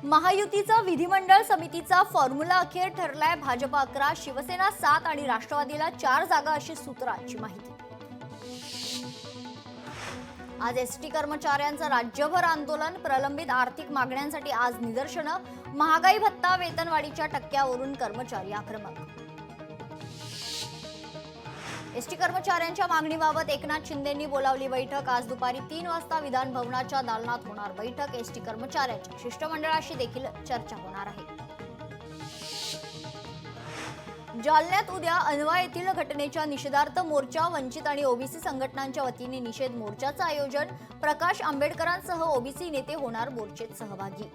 महायुतीचा विधिमंडळ समितीचा फॉर्म्युला अखेर ठरलाय। भाजप 11, शिवसेना 7 आणि राष्ट्रवादीला 4 जागा अशी सूत्रांची माहिती। आज एसटी कर्मचाऱ्यांचं राज्यभर आंदोलन, प्रलंबित आर्थिक मागण्यांसाठी आज निदर्शनं, महागाई भत्ता वेतनवाढीच्या टक्क्यावरून कर्मचारी आक्रमक। एसटी कर्मचाऱ्यांच्या मागणीबाबत एकनाथ शिंदेंनी बोलावली बैठक। आज दुपारी 3 वाजता विधान भवनाच्या दालनात होणार बैठक। एसटी कर्मचाऱ्यांच्या शिष्टमंडळाशी देखील चर्चा होणार आहे। जालन्यात उद्या अनवा येथील घटनेच्या निषेधार्थ मोर्चा, वंचित आणि ओबीसी संघटनांच्या वतीने निषेध मोर्चाचं आयोजन। प्रकाश आंबेडकरांसह ओबीसी नेते होणार मोर्चेत सहभागी।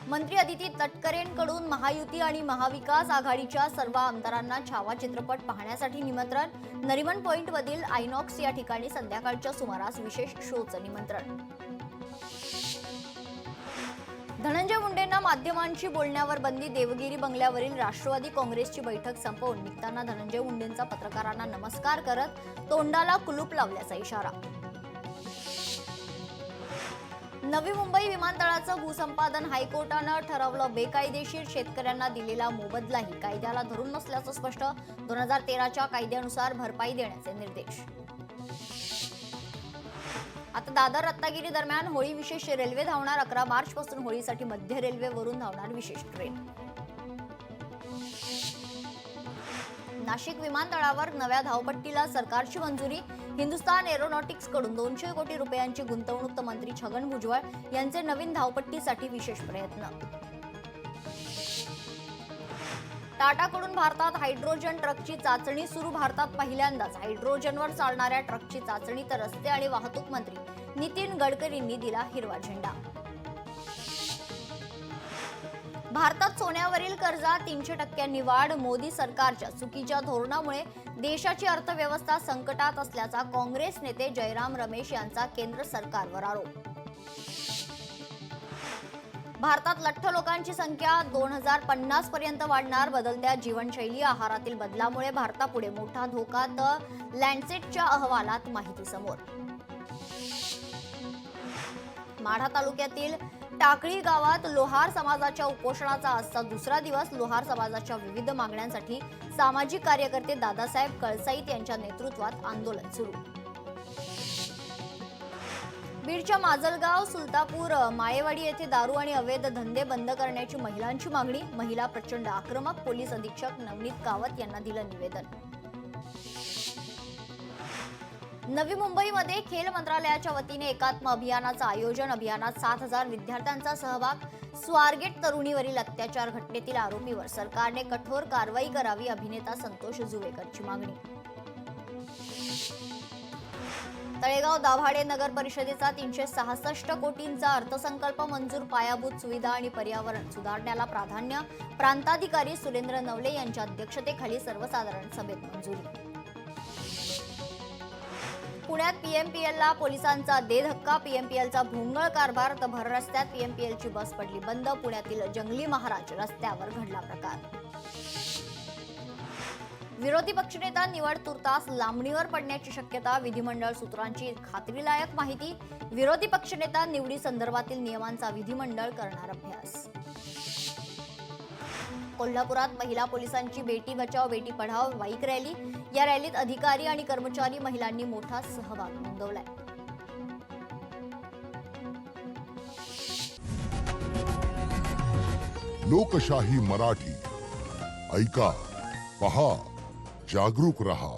मंत्री अदिती तटकरेंकडून महायुती आणि महाविकास आघाडीच्या सर्व आमदारांना छावा चित्रपट पाहण्यासाठी निमंत्रण। नरिमन पॉइंटमधील आयनॉक्स या ठिकाणी संध्याकाळच्या सुमारास विशेष शोचं निमंत्रण। धनंजय मुंडेंना माध्यमांशी बोलण्यावर बंदी, देवगिरी बंगल्यावरील राष्ट्रवादी काँग्रेसची बैठक संपवून निघताना धनंजय मुंडेंचा पत्रकारांना नमस्कार करत तोंडाला कुलूप लावल्याचा इशारा। नवी मुंबई विमानतळाचं भूसंपादन हायकोर्टानं ठरवलं बेकायदेशीर, शेतकऱ्यांना दिलेला मोबदलाही कायद्याला धरून नसल्याचं स्पष्ट। 2013च्या कायद्यानुसार भरपाई देण्याचे निर्देश। आता दादर रत्नागिरी दरम्यान होळी विशेष रेल्वे धावणार। 11 मार्चपासून होळीसाठी मध्य रेल्वेवरून धावणार विशेष ट्रेन। नाशिक विमानतळावर नव्या धावपट्टीला सरकारची मंजुरी। हिंदुस्तान एरोनॉटिक्सकडून 200 कोटी रुपयांची गुंतवणूक। मंत्री छगन भुजबळ यांचे नवीन धावपट्टीसाठी विशेष प्रयत्न। टाटाकडून भारतात हायड्रोजन ट्रकची चाचणी सुरू। भारतात पहिल्यांदाच हायड्रोजनवर चालणाऱ्या ट्रकची चाचणी, तर रस्ते आणि वाहतूक मंत्री नितीन गडकरींनी दिला हिरवा झेंडा। भारतात सोन्यावरील कर्जात 300% वाढ। मोदी सरकारच्या चुकीच्या धोरणामुळे देशाची अर्थव्यवस्था संकटात असल्याचा काँग्रेस नेते जयराम रमेश यांचा केंद्र सरकारवर आरोप। भारतात लठ्ठ लोकांची संख्या 2050 पर्यंत वाढणार। बदलत्या जीवनशैली, आहारातील बदलामुळे भारतापुढे मोठा धोका, तर लँडसेटच्या अहवालात माहिती समोर। माढा तालुक्यातील टाकळी गावात लोहार समाजाच्या उपोषणाचा आजचा दुसरा दिवस। लोहार समाजाच्या विविध मागण्यांसाठी सामाजिक कार्यकर्ते दादासाहेब कळसाईत यांच्या नेतृत्वात आंदोलन सुरू। बीडच्या माजलगाव, सुलतापूर, माळेवाडी येथे दारू आणि अवैध धंदे बंद करण्याची महिलांची मागणी। महिला प्रचंड आक्रमक, पोलीस अधीक्षक नवनीत कावत यांना दिलं निवेदन। नवी मुंबईमध्ये खेल मंत्रालयाच्या वतीने एकात्म अभियानाचं आयोजन। अभियानात 7000 विद्यार्थ्यांचा सहभाग। स्वारगेट तरुणीवरील अत्याचार घटनेतील आरोपीवर सरकारने कठोर कारवाई करावी, अभिनेता संतोष जुवेकरची मागणी। तळेगाव दाभाडे नगर परिषदेचा 366 कोटींचा अर्थसंकल्प मंजूर। पायाभूत सुविधा आणि पर्यावरण सुधारण्याला प्राधान्य। प्रांताधिकारी सुरेंद्र नवले यांच्या अध्यक्षतेखाली सर्वसाधारण सभेत मंजुरी। पुण्यात पीएमपीएलला पोलिसांचा दे धक्का। पीएमपीएलचा भोंगळ कारभार, तर भर रस्त्यात पीएमपीएलची बस पडली बंद। पुण्यातील जंगली महाराज रस्त्यावर घडला प्रकार। विरोधी पक्षनेता निवड तुर्तास लांबणीवर पडण्याची शक्यता। विधिमंडळ सूत्रांची खात्रीलायक माहिती। विरोधी पक्षनेता निवडी संदर्भातील नियमांचा विधिमंडळ करणार अभ्यास। कोल्हापुरात महिला पोलिसांची बेटी बचाव बेटी पढाव बाईक रॅली। या रॅलीत अधिकारी आणि कर्मचारी महिलांनी मोठा सहभाग नोंदवलाय। लोकशाही मराठी ऐका, पहा, जागरूक रहा।